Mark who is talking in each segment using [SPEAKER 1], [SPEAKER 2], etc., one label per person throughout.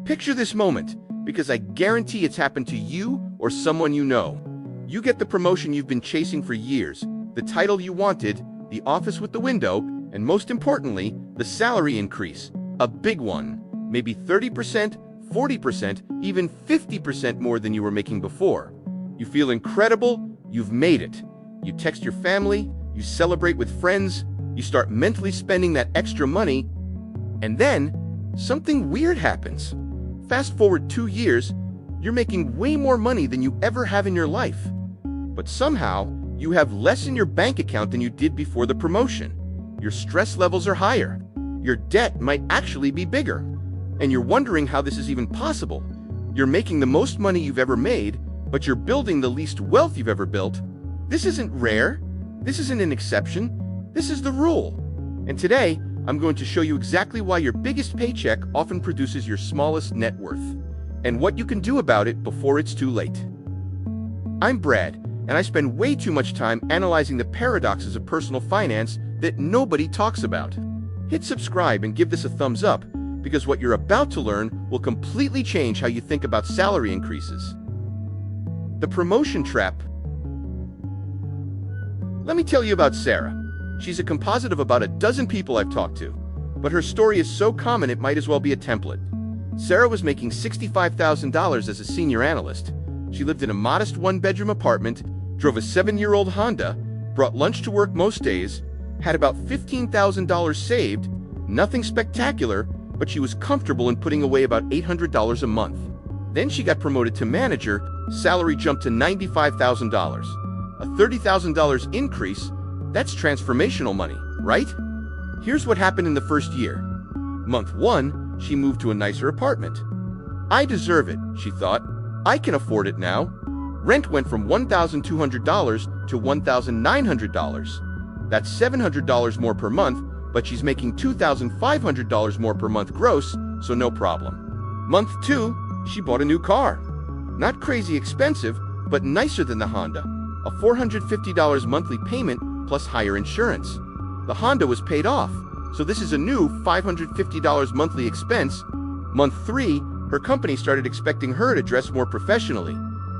[SPEAKER 1] Picture this moment, because I guarantee it's happened to you or someone you know. You get the promotion you've been chasing for years, the title you wanted, the office with the window, and most importantly, the salary increase. A big one. Maybe 30%, 40%, even 50% more than you were making before. You feel incredible, you've made it. You text your family, you celebrate with friends, you start mentally spending that extra money, and then something weird happens. Fast forward 2 years, you're making way more money than you ever have in your life. But somehow, you have less in your bank account than you did before the promotion. Your stress levels are higher. Your debt might actually be bigger. And you're wondering how this is even possible. You're making the most money you've ever made, but you're building the least wealth you've ever built. This isn't rare. This isn't an exception. This is the rule. And today, I'm going to show you exactly why your biggest paycheck often produces your smallest net worth, and what you can do about it before it's too late. I'm Brad, and I spend way too much time analyzing the paradoxes of personal finance that nobody talks about. Hit subscribe and give this a thumbs up, because what you're about to learn will completely change how you think about salary increases. The promotion trap. Let me tell you about Sarah. She's a composite of about a dozen people I've talked to, but her story is so common it might as well be a template. Sarah was making $65,000 as a senior analyst. She lived in a modest one-bedroom apartment, drove a 7-year-old Honda, brought lunch to work most days, had about $15,000 saved, nothing spectacular, but she was comfortable in putting away about $800 a month. Then she got promoted to manager, salary jumped to $95,000. A $30,000 increase, that's transformational money, right? Here's what happened in the first year. Month 1, she moved to a nicer apartment. I deserve it, she thought. I can afford it now. Rent went from $1,200 to $1,900. That's $700 more per month, but she's making $2,500 more per month gross, so no problem. Month 2, she bought a new car. Not crazy expensive, but nicer than the Honda. A $450 monthly payment plus higher insurance. The Honda was paid off, so this is a new $550 monthly expense. Month 3, her company started expecting her to dress more professionally.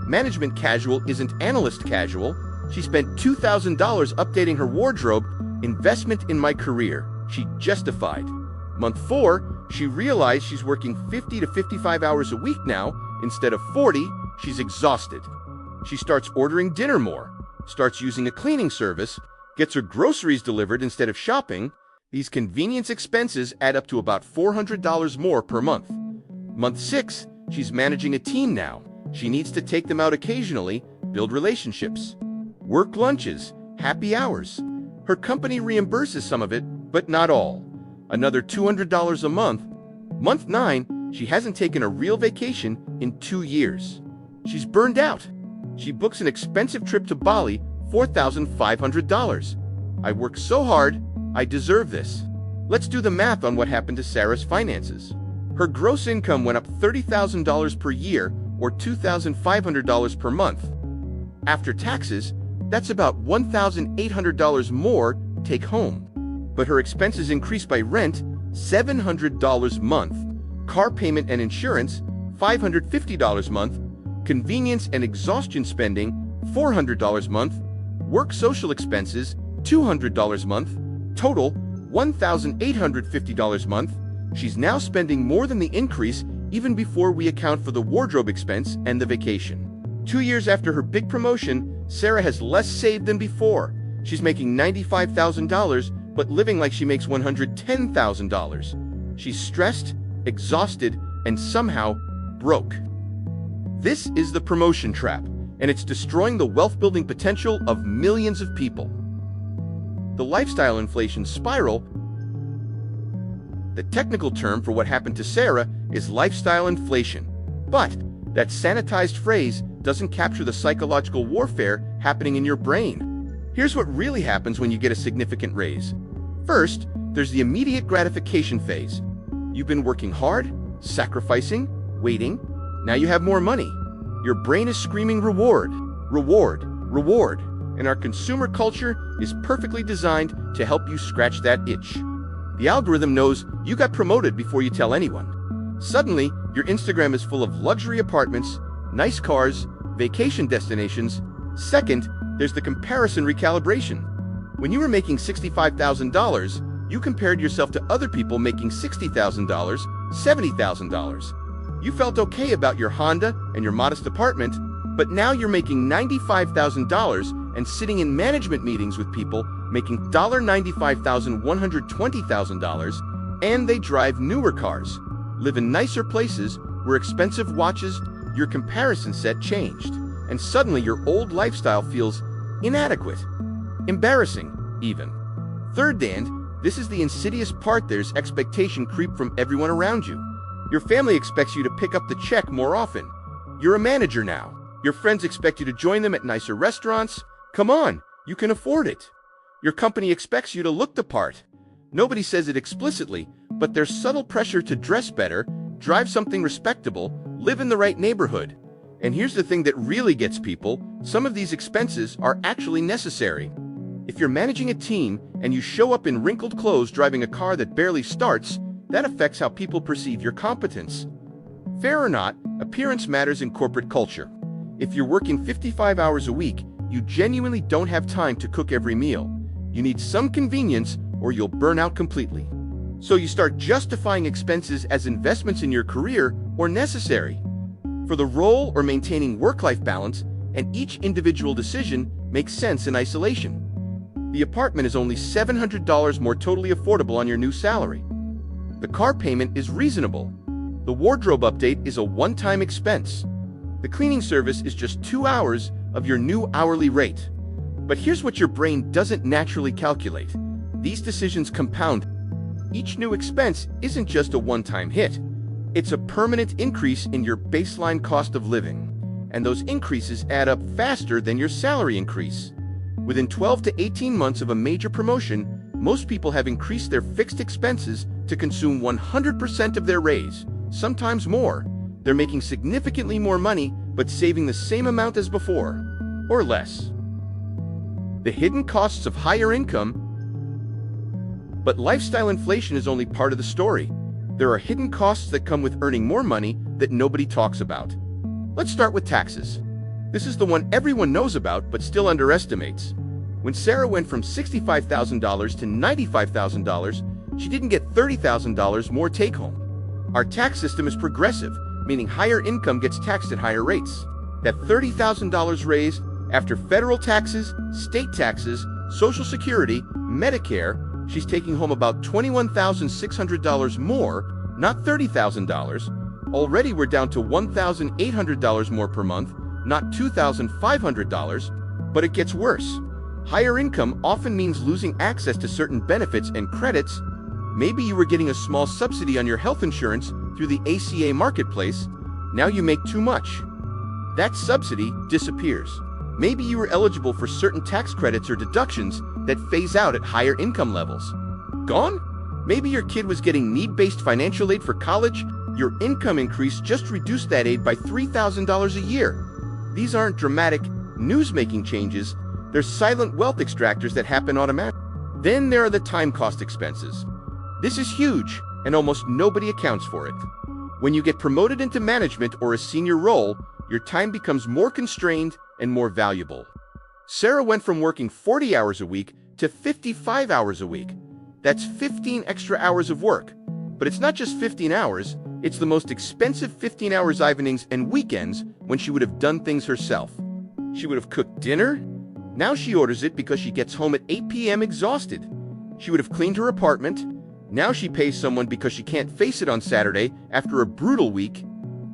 [SPEAKER 1] Management casual isn't analyst casual. She spent $2,000 updating her wardrobe. Investment in my career, she justified. Month 4, she realized she's working 50 to 55 hours a week now. Instead of 40, she's exhausted. She starts ordering dinner more, starts using a cleaning service, gets her groceries delivered instead of shopping. These convenience expenses add up to about $400 more per month. Month 6, she's managing a team now. She needs to take them out occasionally, build relationships. Work lunches, happy hours. Her company reimburses some of it, but not all. Another $200 a month. Month 9, she hasn't taken a real vacation in 2 years. She's burned out. She books an expensive trip to Bali, $4,500. I worked so hard, I deserve this. Let's do the math on what happened to Sarah's finances. Her gross income went up $30,000 per year, or $2,500 per month. After taxes, that's about $1,800 more take home. But her expenses increased by rent, $700 a month, car payment and insurance, $550 a month, convenience and exhaustion spending, $400 a month, work social expenses, $200 a month, total $1,850 a month. She's now spending more than the increase even before we account for the wardrobe expense and the vacation. 2 years after her big promotion, Sarah has less saved than before. She's making $95,000, but living like she makes $110,000. She's stressed, exhausted, and somehow broke. This is the promotion trap, and it's destroying the wealth-building potential of millions of people. The lifestyle inflation spiral. The technical term for what happened to Sarah is lifestyle inflation, but that sanitized phrase doesn't capture the psychological warfare happening in your brain. Here's what really happens when you get a significant raise. First, there's the immediate gratification phase. You've been working hard, sacrificing, waiting. Now you have more money. Your brain is screaming reward, reward, reward, and our consumer culture is perfectly designed to help you scratch that itch. The algorithm knows you got promoted before you tell anyone. Suddenly, Your Instagram is full of luxury apartments, nice cars, vacation destinations. Second, there's the comparison recalibration. When you were making $65,000, you compared yourself to other people making $60,000, $70,000. You felt okay about your Honda and your modest apartment, but now you're making $95,000 and sitting in management meetings with people making $95,000, $120,000, and they drive newer cars, live in nicer places, wear expensive watches. Your comparison set changed, and suddenly your old lifestyle feels inadequate, embarrassing even. Third, and this is the insidious part, there's expectation creep from everyone around you. Your family expects you to pick up the check more often. You're a manager now. Your friends expect you to join them at nicer restaurants. Come on, you can afford it. Your company expects you to look the part. Nobody says it explicitly, but there's subtle pressure to dress better, drive something respectable, live in the right neighborhood. And here's the thing that really gets people: some of these expenses are actually necessary. If you're managing a team and you show up in wrinkled clothes driving a car that barely starts, that affects how people perceive your competence. Fair or not, appearance matters in corporate culture. If you're working 55 hours a week, you genuinely don't have time to cook every meal. You need some convenience or you'll burn out completely. So you start justifying expenses as investments in your career or necessary for the role or maintaining work-life balance, and each individual decision makes sense in isolation. The apartment is only $700 more totally affordable on your new salary. The car payment is reasonable. The wardrobe update is a one-time expense. The cleaning service is just 2 hours of your new hourly rate. But here's what your brain doesn't naturally calculate. These decisions compound. Each new expense isn't just a one-time hit. It's a permanent increase in your baseline cost of living. And those increases add up faster than your salary increase. Within 12 to 18 months of a major promotion, most people have increased their fixed expenses to consume 100% of their raise, sometimes more. They're making significantly more money, but saving the same amount as before, or less. The hidden costs of higher income. But lifestyle inflation is only part of the story. There are hidden costs that come with earning more money that nobody talks about. Let's start with taxes. This is the one everyone knows about but still underestimates. When Sarah went from $65,000 to $95,000, she didn't get $30,000 more take-home. Our tax system is progressive, meaning higher income gets taxed at higher rates. That $30,000 raise, after federal taxes, state taxes, Social Security, Medicare, she's taking home about $21,600 more, not $30,000. Already we're down to $1,800 more per month, not $2,500, but it gets worse. Higher income often means losing access to certain benefits and credits. Maybe you were getting a small subsidy on your health insurance through the ACA marketplace. Now you make too much. That subsidy disappears. Maybe you were eligible for certain tax credits or deductions that phase out at higher income levels. Gone? Maybe your kid was getting need-based financial aid for college. Your income increase just reduced that aid by $3,000 a year. These aren't dramatic, news-making changes. They're silent wealth extractors that happen automatically. Then there are the time cost expenses. This is huge, and almost nobody accounts for it. When you get promoted into management or a senior role, your time becomes more constrained and more valuable. Sarah went from working 40 hours a week to 55 hours a week. That's 15 extra hours of work. But it's not just 15 hours, it's the most expensive 15 hours evenings and weekends when she would have done things herself. She would have cooked dinner. Now she orders it because she gets home at 8 p.m. exhausted. She would have cleaned her apartment. Now she pays someone because she can't face it on Saturday after a brutal week.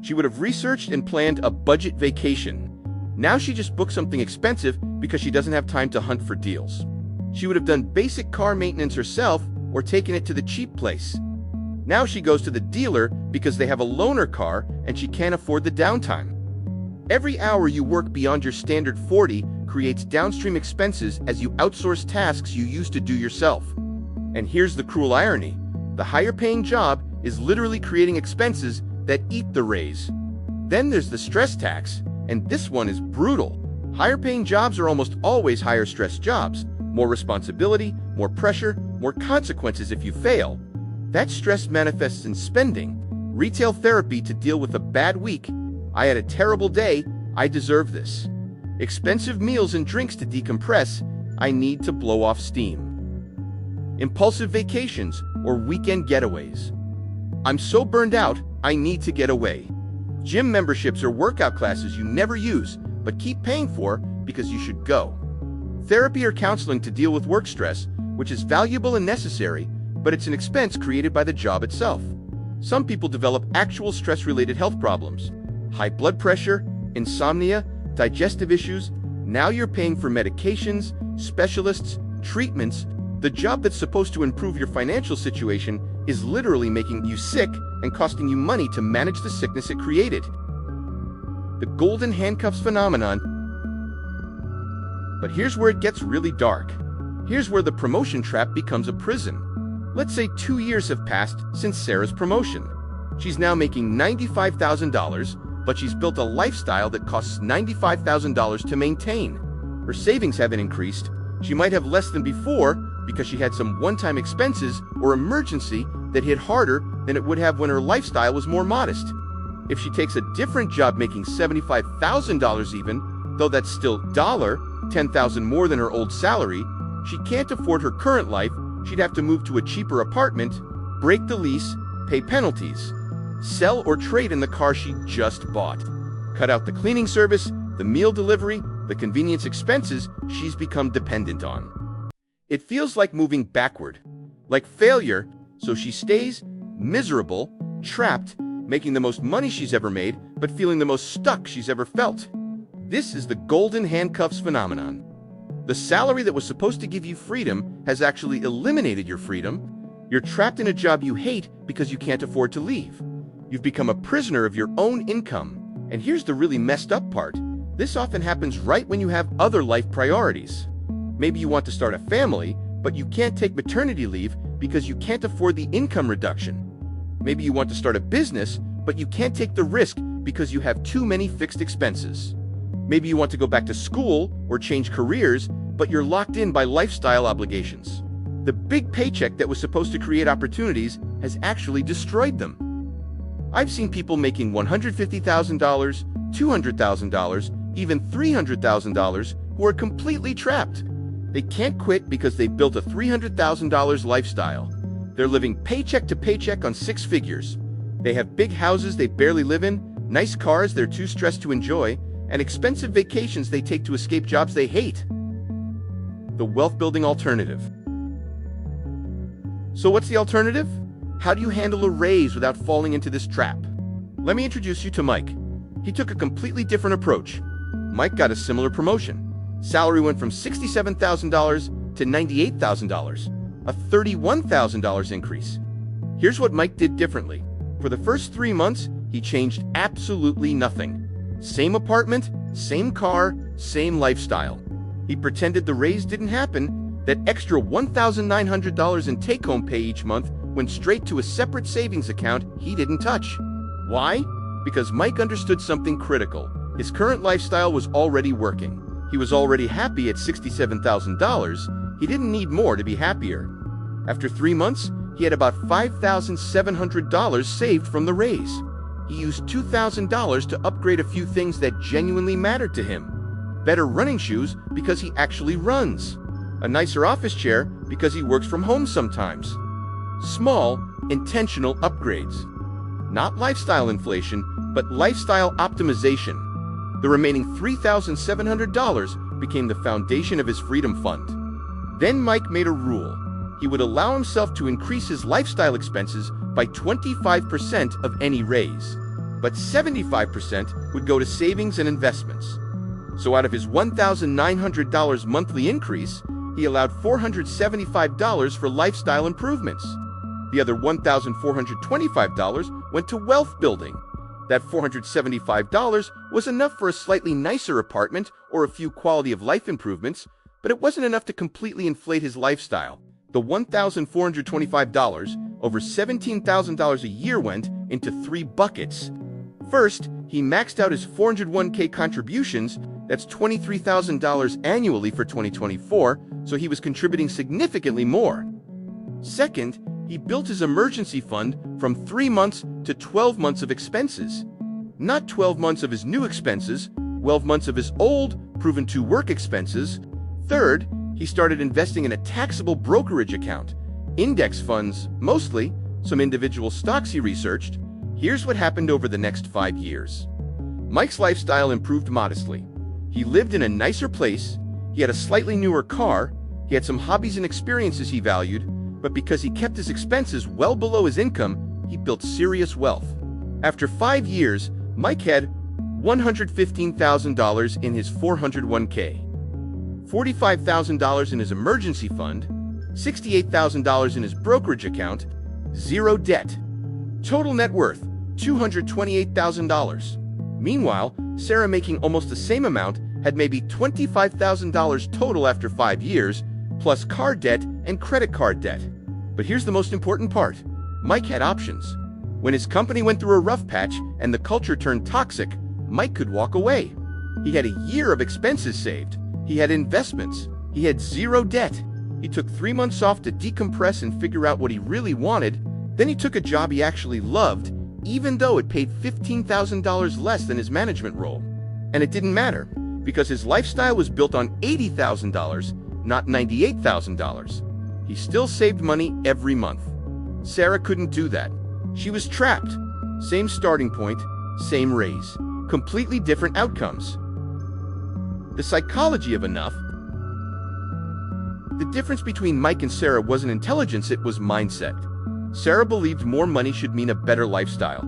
[SPEAKER 1] She would have researched and planned a budget vacation. Now she just books something expensive because she doesn't have time to hunt for deals. She would have done basic car maintenance herself or taken it to the cheap place. Now she goes to the dealer because they have a loaner car and she can't afford the downtime. Every hour you work beyond your standard 40 creates downstream expenses as you outsource tasks you used to do yourself. And here's the cruel irony. The higher paying job is literally creating expenses that eat the raise. Then there's the stress tax, and this one is brutal. Higher paying jobs are almost always higher stress jobs. More responsibility, more pressure, more consequences if you fail. That stress manifests in spending. Retail therapy to deal with a bad week. I had a terrible day. I deserve this. Expensive meals and drinks to decompress. I need to blow off steam. Impulsive vacations or weekend getaways. I'm so burned out, I need to get away. Gym memberships or workout classes you never use, but keep paying for because you should go. Therapy or counseling to deal with work stress, which is valuable and necessary, but it's an expense created by the job itself. Some people develop actual stress-related health problems. High blood pressure, insomnia, digestive issues. Now you're paying for medications, specialists, treatments. The job that's supposed to improve your financial situation is literally making you sick and costing you money to manage the sickness it created. The golden handcuffs phenomenon. But here's where it gets really dark. Here's where the promotion trap becomes a prison. Let's say 2 years have passed since Sarah's promotion. She's now making $95,000, but she's built a lifestyle that costs $95,000 to maintain. Her savings haven't increased. She might have less than before because she had some one-time expenses or emergency that hit harder than it would have when her lifestyle was more modest. If she takes a different job making $75,000 even, though that's still $10,000 more than her old salary, she can't afford her current life. She'd have to move to a cheaper apartment, break the lease, pay penalties, sell or trade in the car she just bought, cut out the cleaning service, the meal delivery, the convenience expenses she's become dependent on. It feels like moving backward, like failure, so she stays miserable, trapped, making the most money she's ever made, but feeling the most stuck she's ever felt. This is the golden handcuffs phenomenon. The salary that was supposed to give you freedom has actually eliminated your freedom. You're trapped in a job you hate because you can't afford to leave. You've become a prisoner of your own income. And here's the really messed up part. This often happens right when you have other life priorities. Maybe you want to start a family, but you can't take maternity leave because you can't afford the income reduction. Maybe you want to start a business, but you can't take the risk because you have too many fixed expenses. Maybe you want to go back to school or change careers, but you're locked in by lifestyle obligations. The big paycheck that was supposed to create opportunities has actually destroyed them. I've seen people making $150,000, $200,000, even $300,000 who are completely trapped. They can't quit because they've built a $300,000 lifestyle. They're living paycheck to paycheck on 6 figures. They have big houses they barely live in, nice cars they're too stressed to enjoy, and expensive vacations they take to escape jobs they hate. The wealth-building alternative. So what's the alternative? How do you handle a raise without falling into this trap? Let me introduce you to Mike. He took a completely different approach. Mike got a similar promotion. Salary went from $67,000 to $98,000, a $31,000 increase. Here's what Mike did differently. For the first 3 months, he changed absolutely nothing. Same apartment, same car, same lifestyle. He pretended the raise didn't happen. That extra $1,900 in take-home pay each month went straight to a separate savings account he didn't touch. Why? Because Mike understood something critical. His current lifestyle was already working. He was already happy at $67,000. He didn't need more to be happier. After 3 months, he had about $5,700 saved from the raise. He used $2,000 to upgrade a few things that genuinely mattered to him. Better running shoes because he actually runs. A nicer office chair because he works from home sometimes. Small, intentional upgrades. Not lifestyle inflation, but lifestyle optimization. The remaining $3,700 became the foundation of his freedom fund. Then Mike made a rule. He would allow himself to increase his lifestyle expenses by 25% of any raise, but 75% would go to savings and investments. So out of his $1,900 monthly increase, he allowed $475 for lifestyle improvements. The other $1,425 went to wealth building. That $475 was enough for a slightly nicer apartment or a few quality of life improvements, but it wasn't enough to completely inflate his lifestyle. The $1,425, over $17,000 a year, went into 3 buckets. First, he maxed out his 401k contributions. That's $23,000 annually for 2024, so he was contributing significantly more. Second, He built his emergency fund from 3 months to 12 months of expenses. Not 12 months of his new expenses, 12 months of his old, proven-to-work expenses. Third, he started investing in a taxable brokerage account. Index funds, mostly, some individual stocks he researched. Here's what happened over the next 5 years. Mike's lifestyle improved modestly. He lived in a nicer place, he had a slightly newer car, he had some hobbies and experiences he valued, but because he kept his expenses well below his income, he built serious wealth. After 5 years, Mike had $115,000 in his 401k, $45,000 in his emergency fund, $68,000 in his brokerage account, 0 debt. Total net worth, $228,000. Meanwhile, Sarah, making almost the same amount, had maybe $25,000 total after 5 years, plus car debt and credit card debt. But here's the most important part. Mike had options. When his company went through a rough patch and the culture turned toxic, Mike could walk away. He had a year of expenses saved. He had investments. He had 0 debt. He took 3 months off to decompress and figure out what he really wanted. Then he took a job he actually loved, even though it paid $15,000 less than his management role. And it didn't matter, because his lifestyle was built on $80,000, not $98,000. He still saved money every month. Sarah couldn't do that. She was trapped. Same starting point, same raise. Completely different outcomes. The psychology of enough. The difference between Mike and Sarah wasn't intelligence, it was mindset. Sarah believed more money should mean a better lifestyle.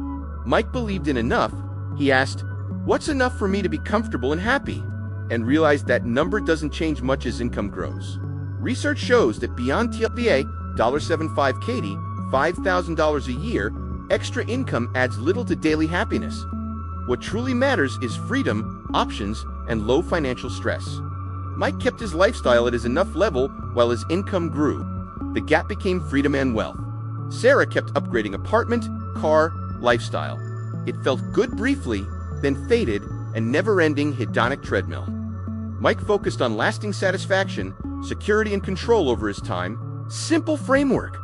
[SPEAKER 1] Mike believed in enough. He asked, "What's enough for me to be comfortable and happy?" and realized that number doesn't change much as income grows. Research shows that beyond TLBA, $75 KD, $5,000 a year, extra income adds little to daily happiness. What truly matters is freedom, options, and low financial stress. Mike kept his lifestyle at his enough level while his income grew. The gap became freedom and wealth. Sarah kept upgrading apartment, car, lifestyle. It felt good briefly, then faded, a never-ending hedonic treadmill. Mike focused on lasting satisfaction, security and control over his time. Simple framework.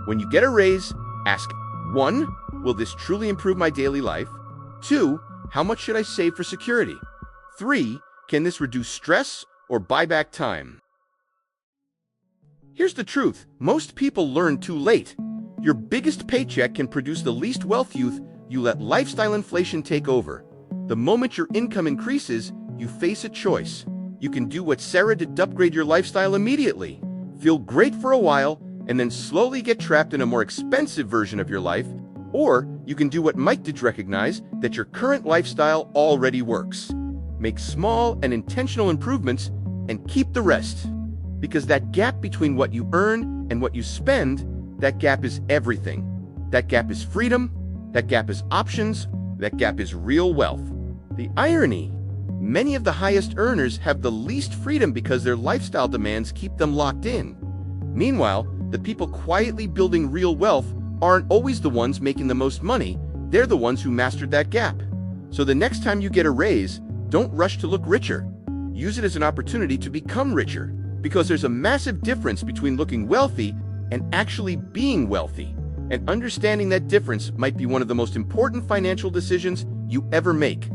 [SPEAKER 1] When you get a raise, ask 1. Will this truly improve my daily life? 2. How much should I save for security? 3. Can this reduce stress or buy back time? Here's the truth. Most people learn too late. Your biggest paycheck can produce the least wealth you let lifestyle inflation take over. The moment your income increases, you face a choice. You can do what Sarah did to upgrade your lifestyle immediately. Feel great for a while, and then slowly get trapped in a more expensive version of your life. Or you can do what Mike did, recognize that your current lifestyle already works. Make small and intentional improvements and keep the rest. Because that gap between what you earn and what you spend, that gap is everything. That gap is freedom, that gap is options, that gap is real wealth. The irony, many of the highest earners have the least freedom because their lifestyle demands keep them locked in. Meanwhile, the people quietly building real wealth aren't always the ones making the most money, they're the ones who mastered that gap. So the next time you get a raise, don't rush to look richer. Use it as an opportunity to become richer, because there's a massive difference between looking wealthy and actually being wealthy. And understanding that difference might be one of the most important financial decisions you ever make.